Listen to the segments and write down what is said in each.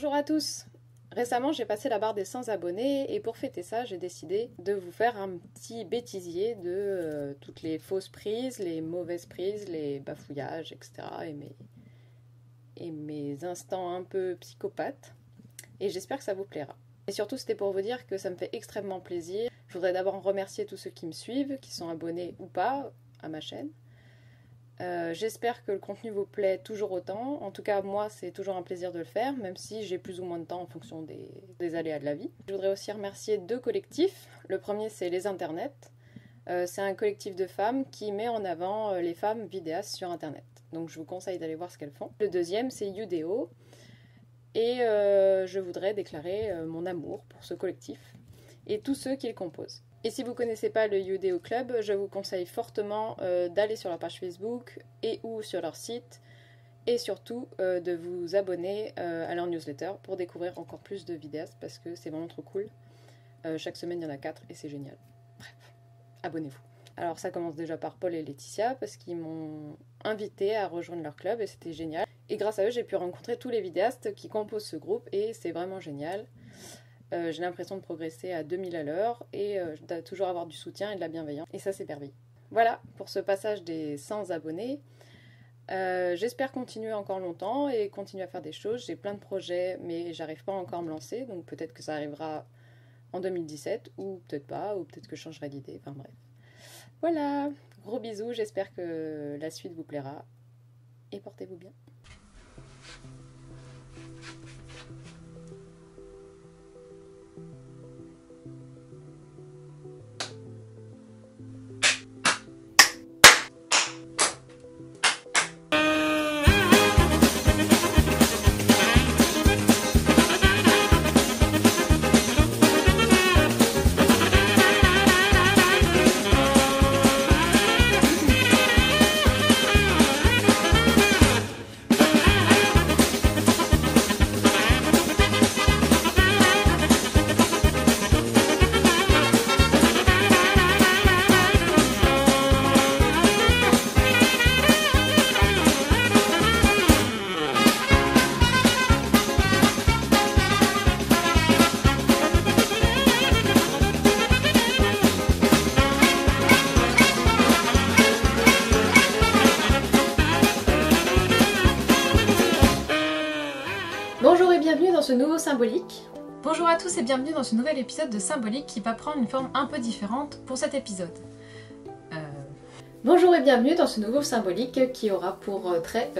Bonjour à tous! Récemment j'ai passé la barre des 100 abonnés et pour fêter ça j'ai décidé de vous faire un petit bêtisier de toutes les fausses prises, les mauvaises prises, les bafouillages, etc. et mes instants un peu psychopathes. Et j'espère que ça vous plaira. Et surtout c'était pour vous dire que ça me fait extrêmement plaisir. Je voudrais d'abord remercier tous ceux qui me suivent, qui sont abonnés ou pas à ma chaîne. J'espère que le contenu vous plaît toujours autant. En tout cas, moi, c'est toujours un plaisir de le faire, même si j'ai plus ou moins de temps en fonction des aléas de la vie. Je voudrais aussi remercier deux collectifs. Le premier, c'est Les Internets. C'est un collectif de femmes qui met en avant les femmes vidéastes sur Internet. Donc, je vous conseille d'aller voir ce qu'elles font. Le deuxième, c'est Udeo. Et je voudrais déclarer mon amour pour ce collectif et tous ceux qui le composent. Et si vous ne connaissez pas le Udeo Club, je vous conseille fortement d'aller sur leur page Facebook et ou sur leur site et surtout de vous abonner à leur newsletter pour découvrir encore plus de vidéastes parce que c'est vraiment trop cool. Chaque semaine, il y en a 4 et c'est génial. Bref, abonnez-vous. Alors ça commence déjà par Paul et Laetitia parce qu'ils m'ont invité à rejoindre leur club et c'était génial. Et grâce à eux, j'ai pu rencontrer tous les vidéastes qui composent ce groupe et c'est vraiment génial. J'ai l'impression de progresser à 2000 à l'heure et de toujours avoir du soutien et de la bienveillance. Et ça, c'est merveilleux. Voilà pour ce passage des 100 abonnés. J'espère continuer encore longtemps et continuer à faire des choses. J'ai plein de projets, mais j'arrive pas encore à me lancer. Donc peut-être que ça arrivera en 2017 ou peut-être pas, ou peut-être que je changerai d'idée. Enfin bref. Voilà, gros bisous. J'espère que la suite vous plaira. Et portez-vous bien. Bonjour et bienvenue dans ce nouveau Symbolique. Bonjour à tous et bienvenue dans ce nouvel épisode de Symbolique qui va prendre une forme un peu différente pour cet épisode. Bonjour et bienvenue dans ce nouveau Symbolique qui aura pour trait...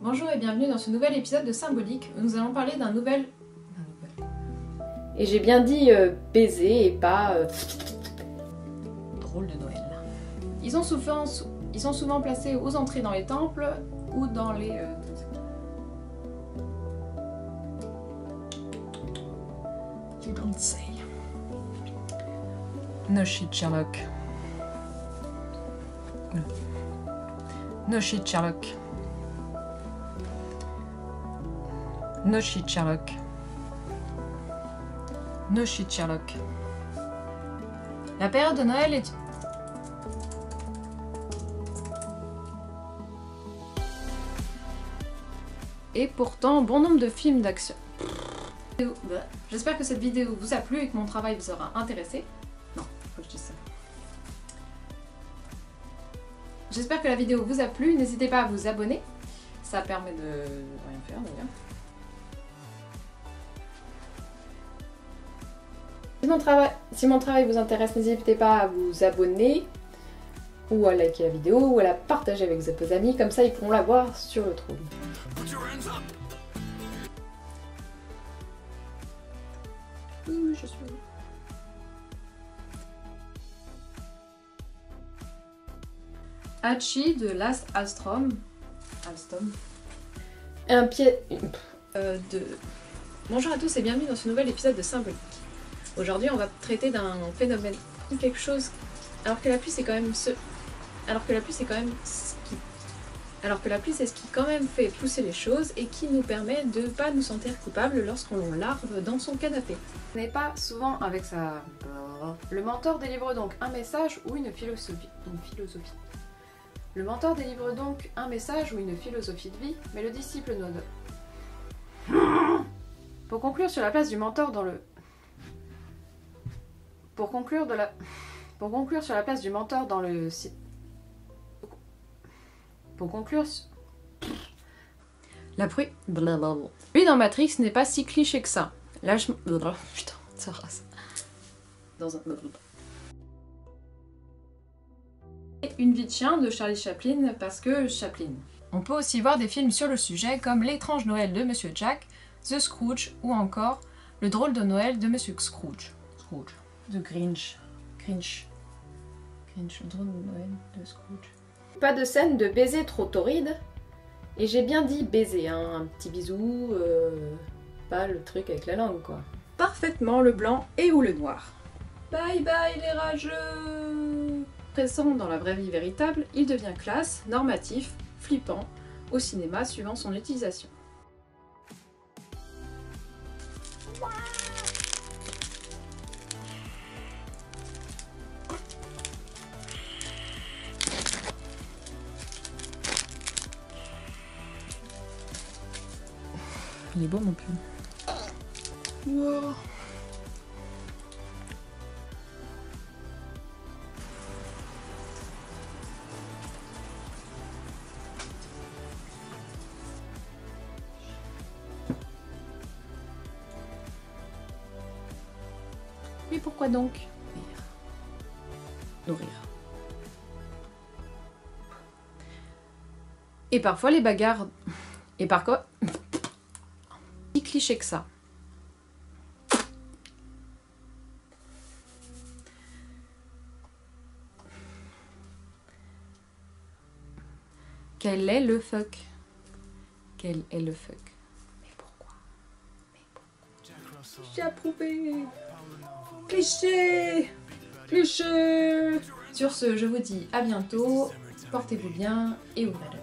Bonjour et bienvenue dans ce nouvel épisode de Symbolique où nous allons parler d'un nouvel... Et j'ai bien dit baiser et pas... Drôle de Noël. Ils sont souvent placés aux entrées dans les temples ou dans les... You don't say. No shit, Sherlock. No shit, Sherlock. No shit, Sherlock. No shit, Sherlock. La période de Noël est... Et pourtant, bon nombre de films d'action... J'espère que cette vidéo vous a plu et que mon travail vous aura intéressé. Non, faut que je dise ça. J'espère que la vidéo vous a plu. N'hésitez pas à vous abonner. Ça permet de rien faire d'ailleurs. Si mon travail vous intéresse, n'hésitez pas à vous abonner ou à liker la vidéo ou à la partager avec vos amis. Comme ça, ils pourront la voir sur le trône. Oui, je suis... Hachi de Last Alstom. Un pied... Bonjour à tous et bienvenue dans ce nouvel épisode de Symbolique. Aujourd'hui on va traiter d'un phénomène, quelque chose... Alors que la pluie c'est quand même ce qui quand même fait pousser les choses et qui nous permet de ne pas nous sentir coupables lorsqu'on larve dans son canapé. Ce n'est pas souvent avec ça. Le mentor délivre donc un message ou une philosophie. Le mentor délivre donc un message ou une philosophie de vie, mais le disciple doit... Pour conclure sur la place du mentor dans le... Pour conclure sur la place du mentor dans le... Pour conclure... La pluie... Lui dans Matrix n'est pas si cliché que ça. Là je... Putain, ça rase. Dans un... Une vie de chien de Charlie Chaplin parce que Chaplin. On peut aussi voir des films sur le sujet comme L'étrange Noël de Monsieur Jack, The Scrooge ou encore Le drôle de Noël de Monsieur Scrooge. The Grinch. Grinch, le drôle de Noël de Scrooge. Pas de scène de baiser trop torride. Et j'ai bien dit baiser, hein, un petit bisou, pas le truc avec la langue quoi. Parfaitement le blanc et ou le noir. Bye bye les rageux. Présent dans la vraie vie véritable, il devient classe, normatif, flippant, au cinéma suivant son utilisation. Il est beau mon pull. Wow. Mais pourquoi donc? Nourrir. Et parfois les bagarres... Et par quoi? Si cliché que ça. Quel est le fuck? Quel est le fuck? Mais pourquoi? J'ai approuvé. Cliché. Cliché. Sur ce, je vous dis à bientôt. Portez-vous bien et ouvrez-le.